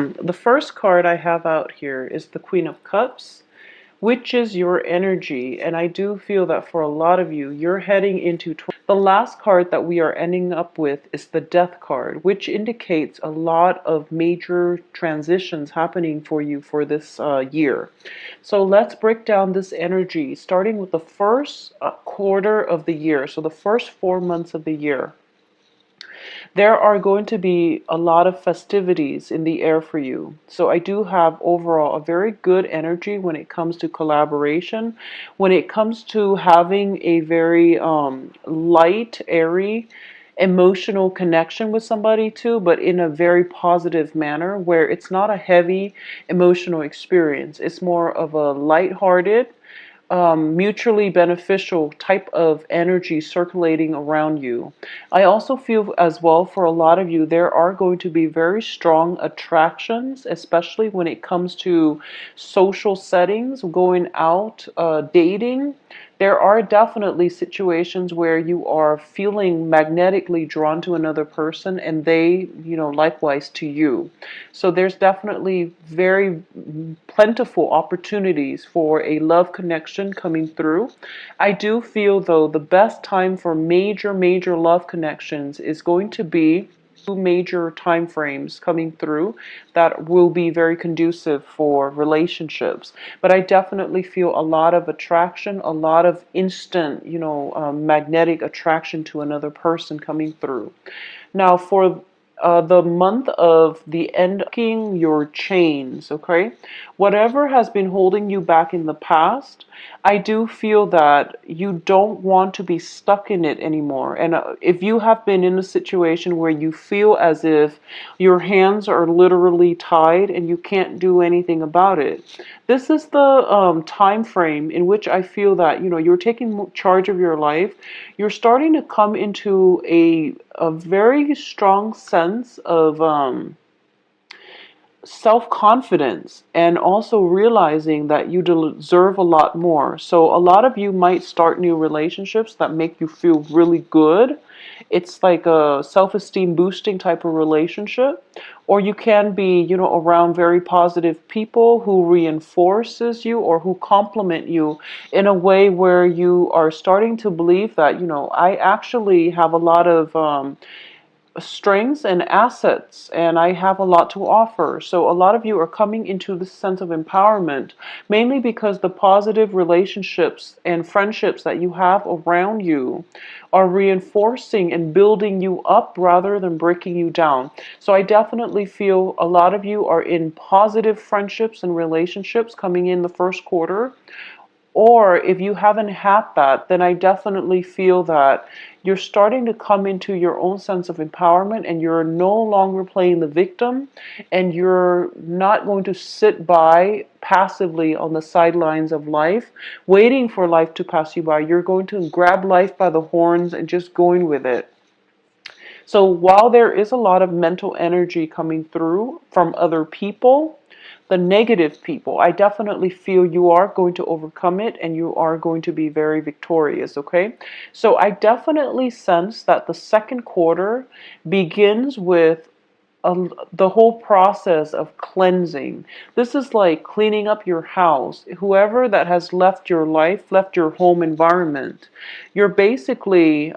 The first card I have out here is the Queen of Cups, which is your energy. And I do feel that for a lot of you, you're heading into the last card that we are ending up with is the Death card, which indicates a lot of major transitions happening for you for this year. So let's break down this energy, starting with the first quarter of the year, so the first 4 months of the year. There are going to be a lot of festivities in the air for you. So I do have overall a very good energy when it comes to collaboration, when it comes to having a very light, airy, emotional connection with somebody too, but in a very positive manner where it's not a heavy emotional experience. It's more of a light-hearted, mutually beneficial type of energy circulating around you. I also feel as well for a lot of you, there are going to be very strong attractions, especially when it comes to social settings, going out, dating. There are definitely situations where you are feeling magnetically drawn to another person and they, likewise to you. So there's definitely very plentiful opportunities for a love connection coming through. I do feel though the best time for major love connections is going to be two major time frames coming through that will be very conducive for relationships. But I definitely feel a lot of attraction, a lot of instant, magnetic attraction to another person coming through. Now, for the month of the end, your chains, okay? Whatever has been holding you back in the past, I do feel that you don't want to be stuck in it anymore. And if you have been in a situation where you feel as if your hands are literally tied and you can't do anything about it, this is the time frame in which I feel that, you're taking charge of your life. You're starting to come into a very strong sense of self-confidence and also realizing that you deserve a lot more. So a lot of you might start new relationships that make you feel really good. It's like a self-esteem boosting type of relationship. Or you can be, around very positive people who reinforces you or who compliment you in a way where you are starting to believe that, I actually have a lot of strengths and assets and I have a lot to offer. So a lot of you are coming into this sense of empowerment mainly because the positive relationships and friendships that you have around you are reinforcing and building you up rather than breaking you down. So I definitely feel a lot of you are in positive friendships and relationships coming in the first quarter. Or if you haven't had that, then I definitely feel that you're starting to come into your own sense of empowerment and you're no longer playing the victim and you're not going to sit by passively on the sidelines of life, waiting for life to pass you by. You're going to grab life by the horns and just going with it. So while there is a lot of mental energy coming through from other people, the negative people, I definitely feel you are going to overcome it and you are going to be very victorious, okay? So I definitely sense that the second quarter begins with the whole process of cleansing. This is like cleaning up your house. Whoever that has left your life, left your home environment, you're basically,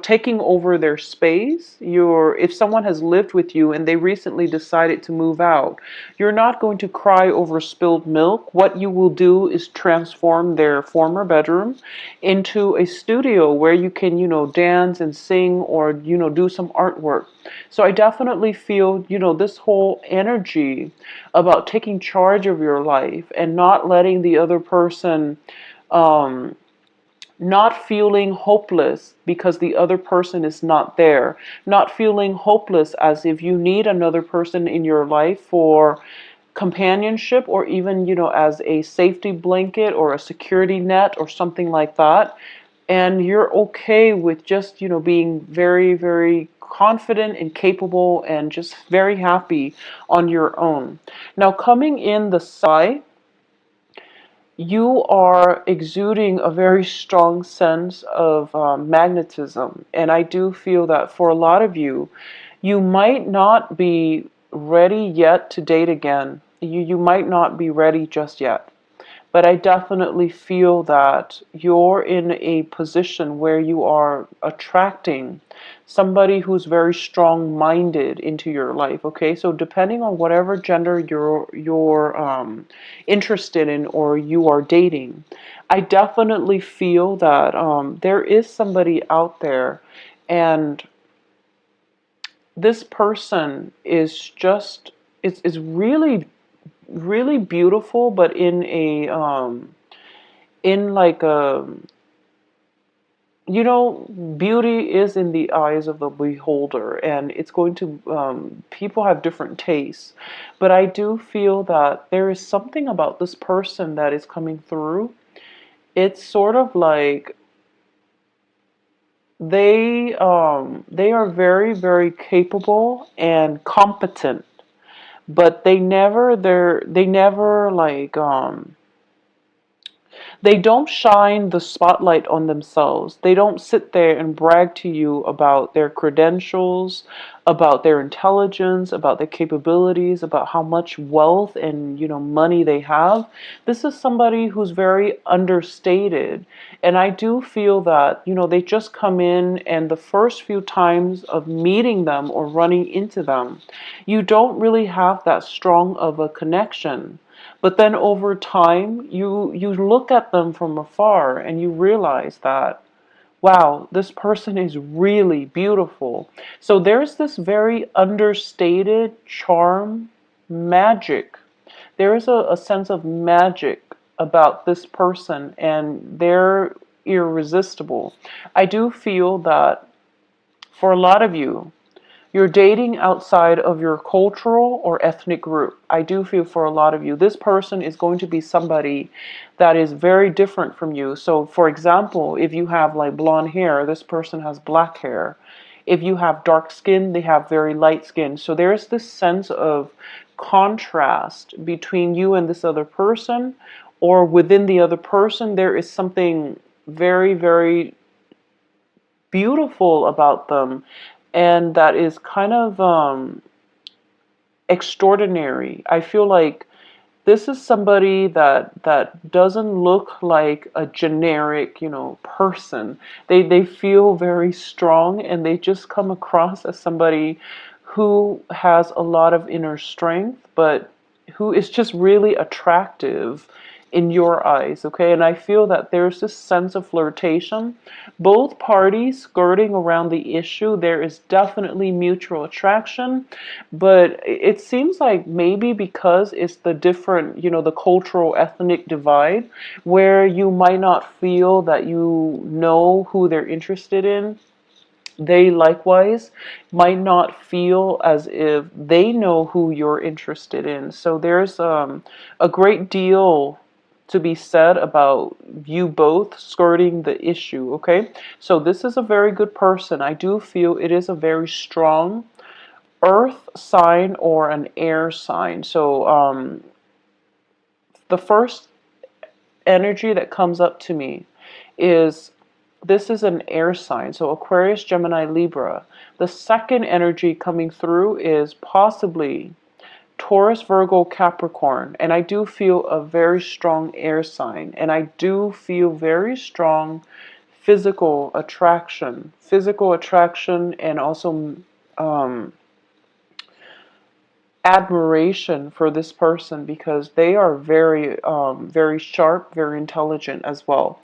taking over their space. If someone has lived with you and they recently decided to move out, you're not going to cry over spilled milk. What you will do is transform their former bedroom into a studio where you can, dance and sing or, do some artwork. So I definitely feel, this whole energy about taking charge of your life and not letting the other person, not feeling hopeless because the other person is not there, not feeling hopeless as if you need another person in your life for companionship or even, as a safety blanket or a security net or something like that. And you're okay with just, being very, very confident and capable and just very happy on your own. Now, coming in the side, you are exuding a very strong sense of magnetism. And I do feel that for a lot of you, you might not be ready yet to date again. You might not be ready just yet. But I definitely feel that you're in a position where you are attracting somebody who's very strong-minded into your life. Okay, so depending on whatever gender you're interested in or you are dating, I definitely feel that there is somebody out there, and this person is just is really beautiful, but in like a, beauty is in the eyes of the beholder, and it's going to, people have different tastes, but I do feel that there is something about this person that is coming through. It's sort of like they are very, very capable and competent, but they never like they don't shine the spotlight on themselves. They don't sit there and brag to you about their credentials, about their intelligence, about their capabilities, about how much wealth and, money they have. This is somebody who's very understated. And I do feel that, they just come in, and the first few times of meeting them or running into them, you don't really have that strong of a connection. But then over time, you look at them from afar and you realize that, wow, this person is really beautiful. So there's this very understated charm, magic. There is a sense of magic about this person, and they're irresistible. I do feel that for a lot of you, you're dating outside of your cultural or ethnic group. I do feel for a lot of you, this person is going to be somebody that is very different from you. So, for example, if you have like blonde hair, this person has black hair. If you have dark skin, they have very light skin. So there's this sense of contrast between you and this other person, or within the other person, there is something very, very beautiful about them, and that is kind of extraordinary. I feel like this is somebody that doesn't look like a generic, person. They feel very strong, and they just come across as somebody who has a lot of inner strength, but who is just really attractive in your eyes, okay? And I feel that there's this sense of flirtation. Both parties skirting around the issue, there is definitely mutual attraction, but it seems like maybe because it's the different, the cultural ethnic divide, where you might not feel that you know who they're interested in, they likewise might not feel as if they know who you're interested in. So there's a great deal to be said about you both skirting the issue, okay? So this is a very good person. I do feel it is a very strong earth sign or an air sign. So the first energy that comes up to me is, this is an air sign, so Aquarius, Gemini, Libra. The second energy coming through is possibly Taurus, Virgo, Capricorn. And I do feel a very strong air sign. And I do feel very strong physical attraction, and also admiration for this person, because they are very, very sharp, very intelligent as well.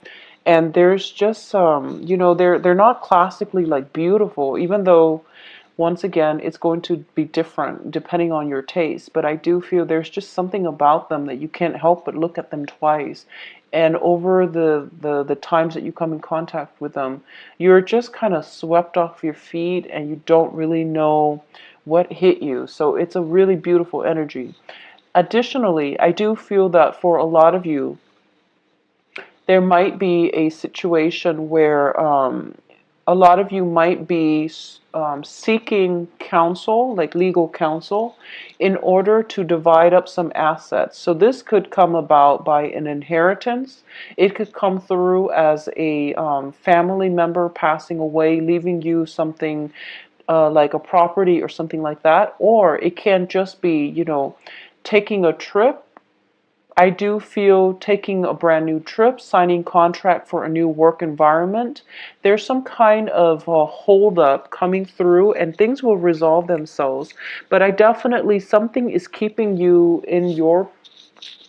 And there's just they're not classically like beautiful, even though once again it's going to be different depending on your taste. But I do feel there's just something about them that you can't help but look at them twice. And over the times that you come in contact with them, you're just kind of swept off your feet, and you don't really know what hit you. So it's a really beautiful energy. Additionally, I do feel that for a lot of you, there might be a situation where a lot of you might be seeking counsel, like legal counsel, in order to divide up some assets. So this could come about by an inheritance. It could come through as a family member passing away, leaving you something like a property or something like that, or it can just be, taking a trip. I do feel taking a brand new trip, signing contract for a new work environment. There's some kind of a hold up coming through and things will resolve themselves. But I definitely, something is keeping you in your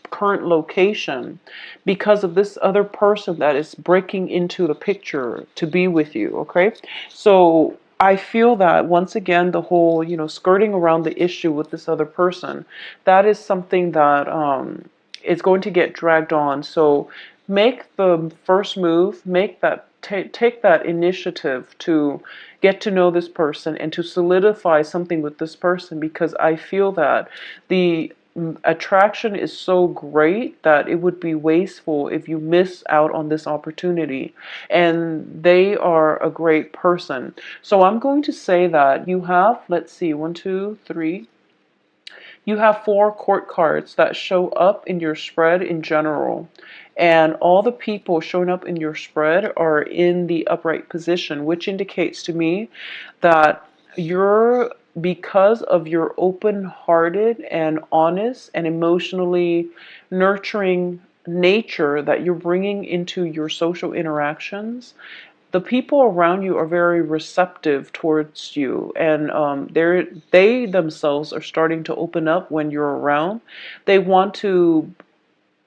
current location because of this other person that is breaking into the picture to be with you, okay? So I feel that once again, the whole, skirting around the issue with this other person, that is something that is going to get dragged on. So make the first move, make that take that initiative to get to know this person and to solidify something with this person, because I feel that the attraction is so great that it would be wasteful if you miss out on this opportunity. And they are a great person. So I'm going to say that you have, let's see, 1, 2, 3. You have 4 court cards that show up in your spread in general. And all the people showing up in your spread are in the upright position, which indicates to me that you're, because of your open-hearted and honest and emotionally nurturing nature that you're bringing into your social interactions, the people around you are very receptive towards you, and they themselves are starting to open up when you're around. They want to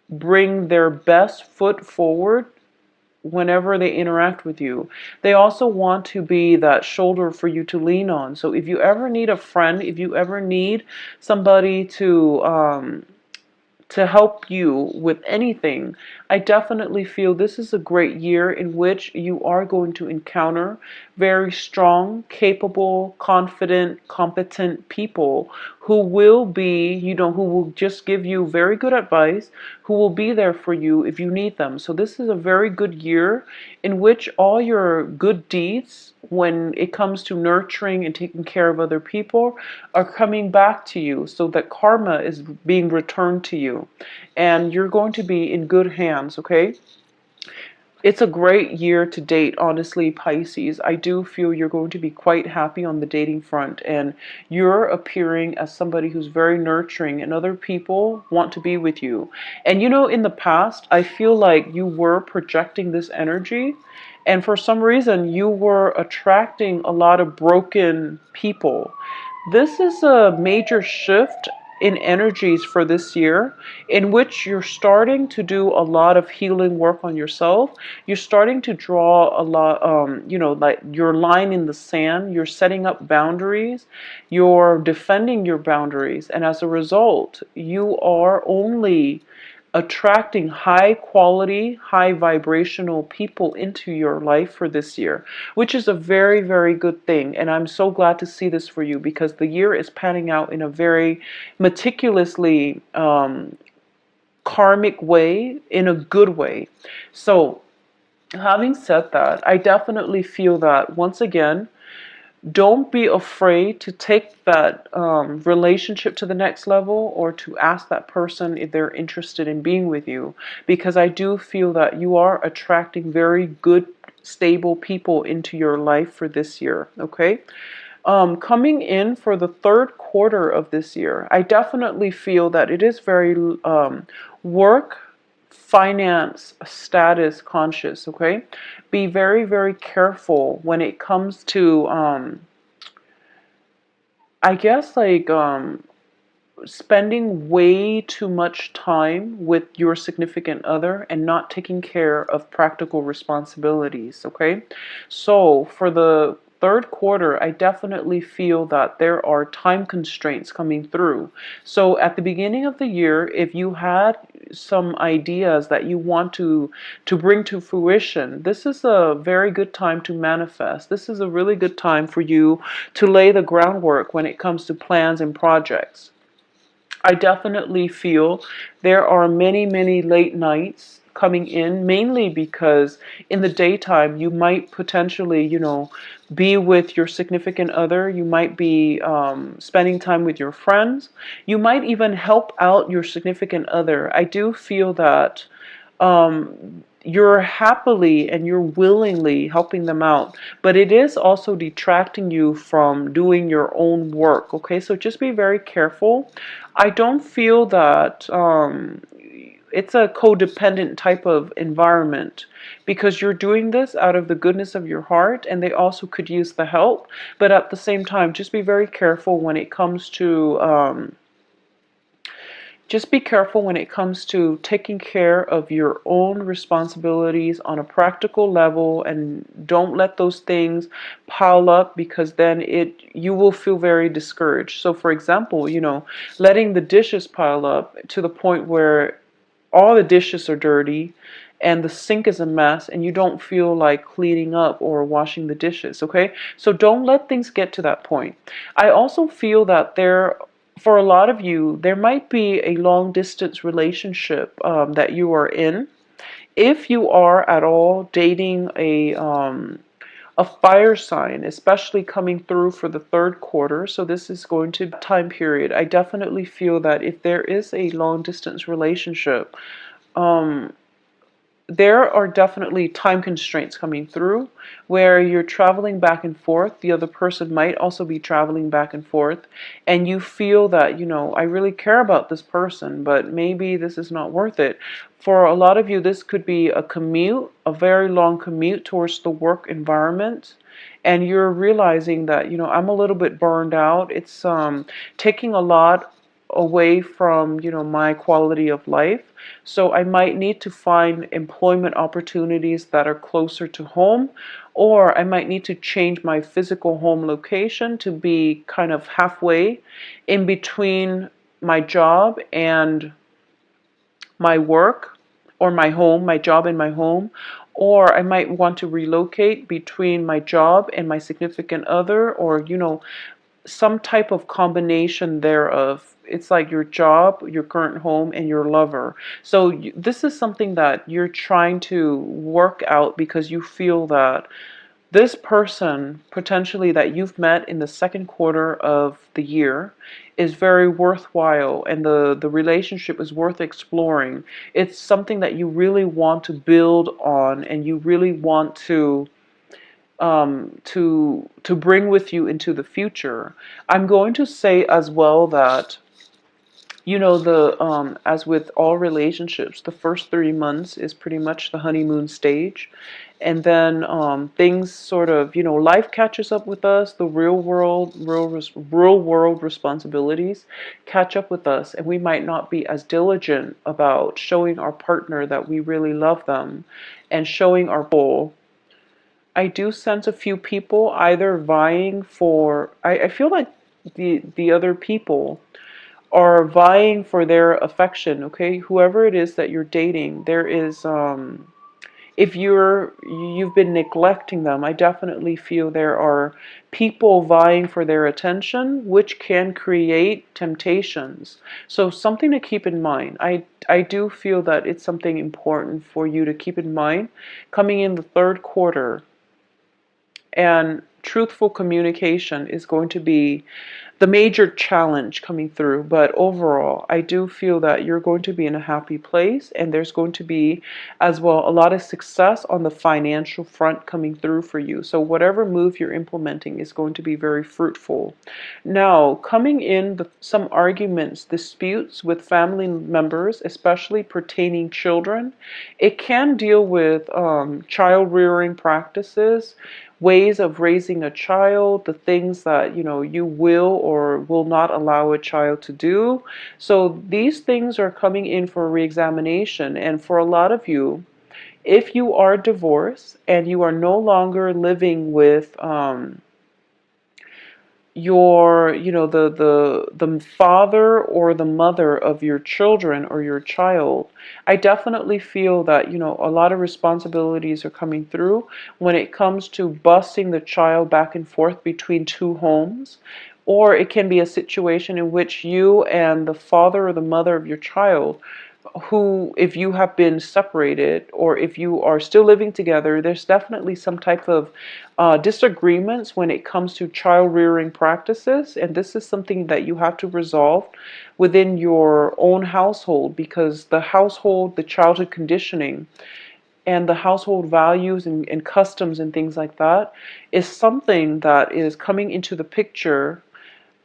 bring their best foot forward whenever they interact with you. They also want to be that shoulder for you to lean on. So if you ever need a friend, if you ever need somebody to help you with anything, I definitely feel this is a great year in which you are going to encounter very strong, capable, confident, competent people who will be, who will just give you very good advice, who will be there for you if you need them. So this is a very good year in which all your good deeds, when it comes to nurturing and taking care of other people, are coming back to you, so that karma is being returned to you. And you're going to be in good hands, okay? It's a great year to date, honestly, Pisces. I do feel you're going to be quite happy on the dating front, and you're appearing as somebody who's very nurturing, and other people want to be with you. And in the past, I feel like you were projecting this energy, and for some reason, you were attracting a lot of broken people. This is a major shift in energies for this year, in which you're starting to do a lot of healing work on yourself. You're starting to draw a lot, like your line in the sand. You're setting up boundaries. You're defending your boundaries. And as a result, you are only attracting high quality, high vibrational people into your life for this year, which is a very, very good thing. And I'm so glad to see this for you, because the year is panning out in a very meticulously karmic way, in a good way. So, having said that, I definitely feel that, once again, don't be afraid to take that relationship to the next level, or to ask that person if they're interested in being with you, because I do feel that you are attracting very good, stable people into your life for this year, okay? Coming in for the third quarter of this year, I definitely feel that it is very work, finance, status conscious, okay? Be very, very careful when it comes to, I guess, like, spending way too much time with your significant other and not taking care of practical responsibilities, okay? So for the third quarter, I definitely feel that there are time constraints coming through. So at the beginning of the year, if you had some ideas that you want to bring to fruition, this is a very good time to manifest. This is a really good time for you to lay the groundwork when it comes to plans and projects. I definitely feel there are many, many late nights coming in, mainly because in the daytime you might potentially, be with your significant other. You might be spending time with your friends. You might even help out your significant other. I do feel that you're happily and you're willingly helping them out, but it is also detracting you from doing your own work. Okay, so just be very careful. I don't feel that it's a codependent type of environment, because you're doing this out of the goodness of your heart, and they also could use the help. But at the same time, just be very careful when it comes to taking care of your own responsibilities on a practical level, and don't let those things pile up, because then you will feel very discouraged. So for example, letting the dishes pile up to the point where all the dishes are dirty and the sink is a mess and you don't feel like cleaning up or washing the dishes. Okay, so don't let things get to that point. I also feel that for a lot of you, there might be a long distance relationship that you are in. If you are at all dating a fire sign, especially coming through for the third quarter, so this is going to be a time period. I definitely feel that if there is a long distance relationship, there are definitely time constraints coming through where you're traveling back and forth. The other person might also be traveling back and forth, and you feel that, I really care about this person, but maybe this is not worth it. For a lot of you, this could be a commute, a very long commute towards the work environment. And you're realizing that, I'm a little bit burned out. It's taking a lot away from, my quality of life. So I might need to find employment opportunities that are closer to home, or I might need to change my physical home location to be kind of halfway in between my job and my work, or my home, my job and my home. Or I might want to relocate between my job and my significant other, or, some type of combination thereof. It's like your job, your current home, and your lover. So this is something that you're trying to work out, because you feel that this person potentially that you've met in the second quarter of the year is very worthwhile, and the relationship is worth exploring. It's something that you really want to build on, and you really want to bring with you into the future. I'm going to say as well that, the as with all relationships, the first 3 months is pretty much the honeymoon stage, and then things sort of, life catches up with us. The real world responsibilities catch up with us, and we might not be as diligent about showing our partner that we really love them and showing our goal. I do sense a few people either vying for, I feel like the other people are vying for their affection. Okay, whoever it is that you're dating, there is if you've been neglecting them, I definitely feel there are people vying for their attention, which can create temptations. So something to keep in mind. I do feel that it's something important for you to keep in mind coming in the third quarter. And truthful communication is going to be the major challenge coming through. But overall, I do feel that you're going to be in a happy place, and there's going to be as well a lot of success on the financial front coming through for you. So whatever move you're implementing is going to be very fruitful. Now, coming in some arguments, disputes with family members, especially pertaining children. It can deal with child rearing practices, ways of raising a child, the things that you will or will not allow a child to do. So these things are coming in for reexamination. And for a lot of you, if you are divorced and you are no longer living with your the father or the mother of your children or your child, I definitely feel that a lot of responsibilities are coming through when it comes to busing the child back and forth between two homes. Or it can be a situation in which you and the father or the mother of your child who, if you have been separated or if you are still living together, there's definitely some type of disagreements when it comes to child rearing practices. And this is something that you have to resolve within your own household, because the household, the childhood conditioning, and the household values and customs and things like that is something that is coming into the picture,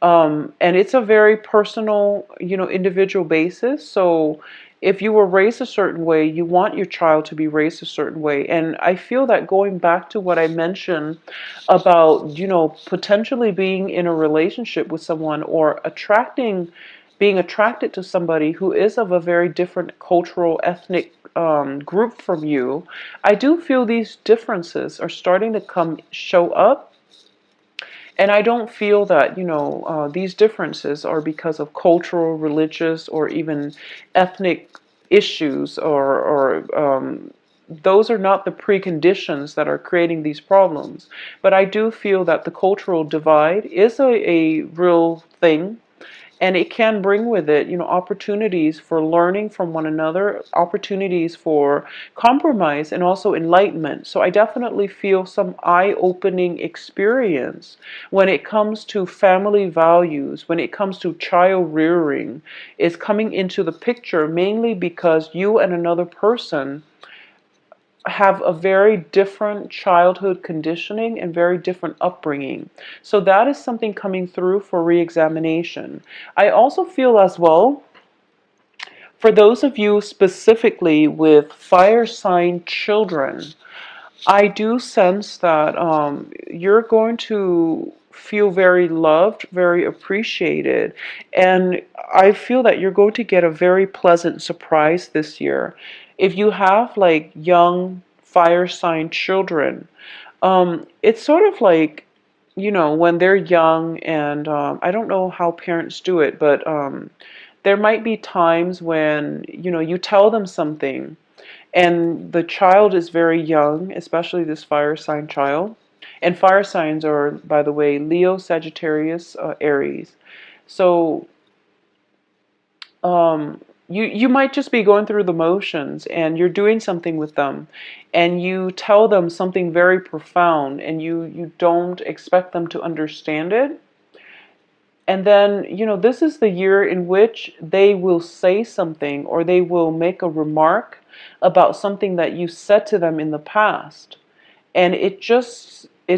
and it's a very personal, individual basis. So if you were raised a certain way, you want your child to be raised a certain way. And I feel that going back to what I mentioned about, potentially being in a relationship with someone or being attracted to somebody who is of a very different cultural, ethnic group from you, I do feel these differences are starting to show up. And I don't feel that, these differences are because of cultural, religious, or even ethnic issues, or those are not the preconditions that are creating these problems. But I do feel that the cultural divide is a real thing, and it can bring with it, opportunities for learning from one another, opportunities for compromise, and also enlightenment. So I definitely feel some eye-opening experience when it comes to family values, when it comes to child rearing, is coming into the picture, mainly because you and another person have a very different childhood conditioning and very different upbringing. So that is something coming through for re-examination. I also feel as well, for those of you specifically with fire sign children, I do sense that you're going to feel very loved, very appreciated, and I feel that you're going to get a very pleasant surprise this year. If you have like young fire sign children, it's sort of like, when they're young, and I don't know how parents do it, but there might be times when, you tell them something and the child is very young, especially this fire sign child. And fire signs are, by the way, Leo, Sagittarius, Aries. So you might just be going through the motions and you're doing something with them, and you tell them something very profound, and you don't expect them to understand it. And then, this is the year in which they will say something, or they will make a remark about something that you said to them in the past. And it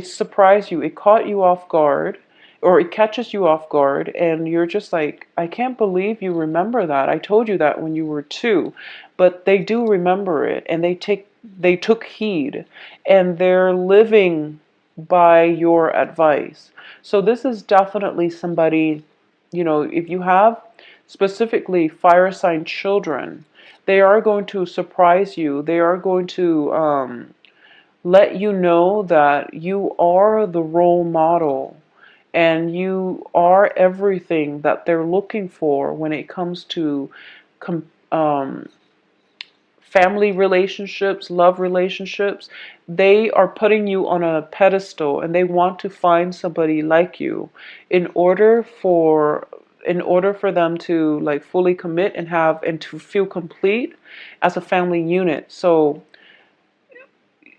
surprised you. It caught you off guard, or it catches you off guard, and you're just like, I can't believe you remember that. I told you that when you were 2. But they do remember it, and they took heed, and they're living by your advice. So this is definitely somebody, if you have specifically fire sign children, they are going to surprise you. They are going to let you know that you are the role model, and you are everything that they're looking for when it comes to com- um, family relationships, love relationships. They are putting you on a pedestal, and they want to find somebody like you in order for them to like fully commit and to feel complete as a family unit. So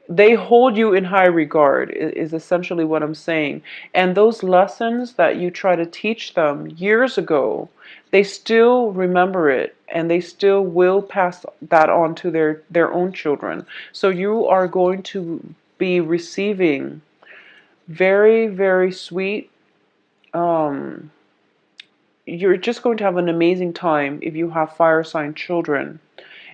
they hold you in high regard, is essentially what I'm saying. And those lessons that you try to teach them years ago, they still remember it, and they still will pass that on to their own children. So you are going to be receiving very, very sweet, um, you're just going to have an amazing time if you have fire sign children.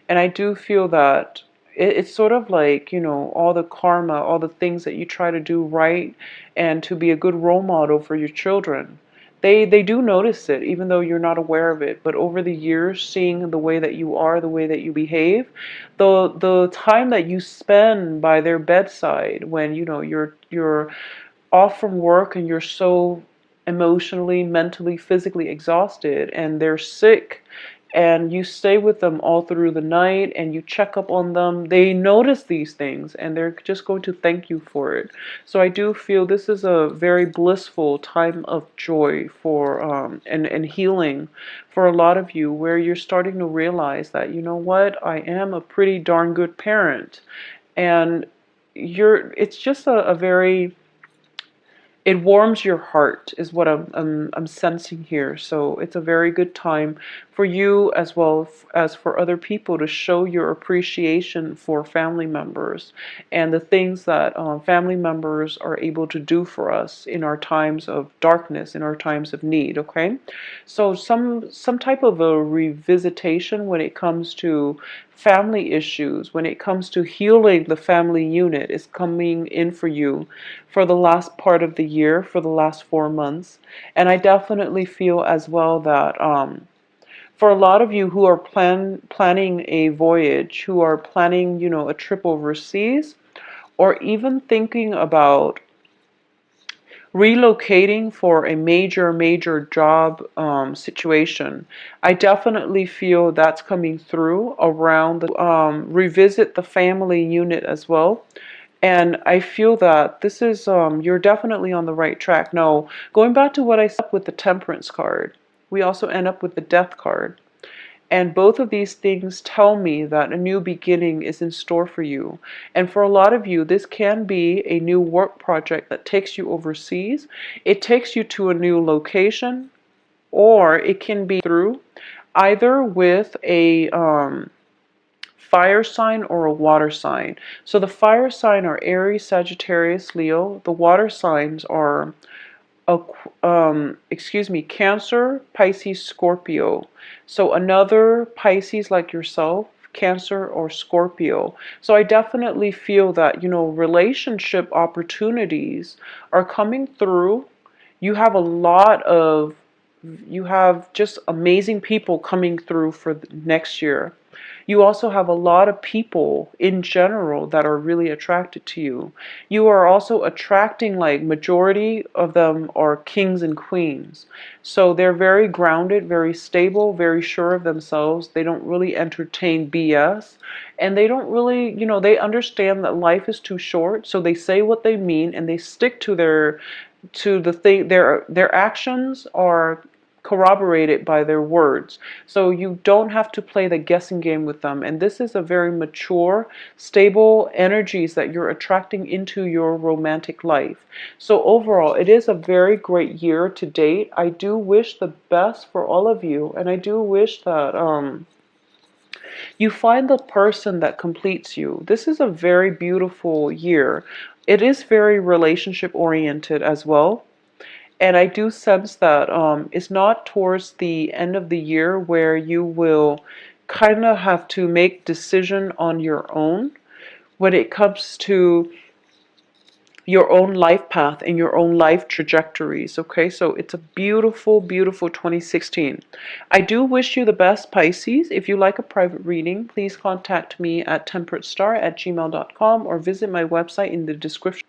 And I do feel that it's sort of like, all the karma, all the things that you try to do right and to be a good role model for your children. They do notice it, even though you're not aware of it. But over the years, seeing the way that you are, the way that you behave, the time that you spend by their bedside when, you're off from work and you're so emotionally, mentally, physically exhausted, and they're sick, and you stay with them all through the night and you check up on them. They notice these things and they're just going to thank you for it. So I do feel this is a very blissful time of joy for and healing for a lot of you, where you're starting to realize that, you know what, I am a pretty darn good parent. And it's just a very, it warms your heart is what I'm sensing here. So it's a very good time for you as well as for other people to show your appreciation for family members and the things that family members are able to do for us in our times of darkness, in our times of need. Okay, so some type of a revisitation when it comes to family issues, when it comes to healing the family unit, is coming in for you for the last part of the year, for the last 4 months. And I definitely feel as well that for a lot of you who are planning a voyage, who are planning, you know, a trip overseas, or even thinking about relocating for a major job situation, I definitely feel that's coming through around the revisit the family unit as well. And I feel that this is, you're definitely on the right track. Now, going back to what I said with the Temperance card, we also end up with the Death card. And both of these things tell me that a new beginning is in store for you. And for a lot of you, this can be a new work project that takes you overseas. It takes you to a new location, or it can be through either with a fire sign or a water sign. So the fire sign are Aries, Sagittarius, Leo. The water signs are Cancer, Pisces, Scorpio. So another Pisces like yourself, Cancer or Scorpio. So I definitely feel that, you know, relationship opportunities are coming through. You have a lot of, you have just amazing people coming through for the next year. You also have a lot of people in general that are really attracted to you. You are also attracting, like, majority of them are kings and queens. So they're very grounded, very stable, very sure of themselves. They don't really entertain BS. And they don't really, you know, they understand that life is too short. So they say what they mean and they stick to the thing. Their actions are corroborated by their words. So you don't have to play the guessing game with them. And this is a very mature, stable energies that you're attracting into your romantic life. So overall, it is a very great year to date. I do wish the best for all of you. And I do wish that you find the person that completes you. This is a very beautiful year. It is very relationship oriented as well. And I do sense that it's not towards the end of the year where you will kind of have to make decision on your own when it comes to your own life path and your own life trajectories. Okay, so it's a beautiful 2016. I do wish you the best, Pisces. If you like a private reading, please contact me at temperatestar@gmail.com or visit my website in the description.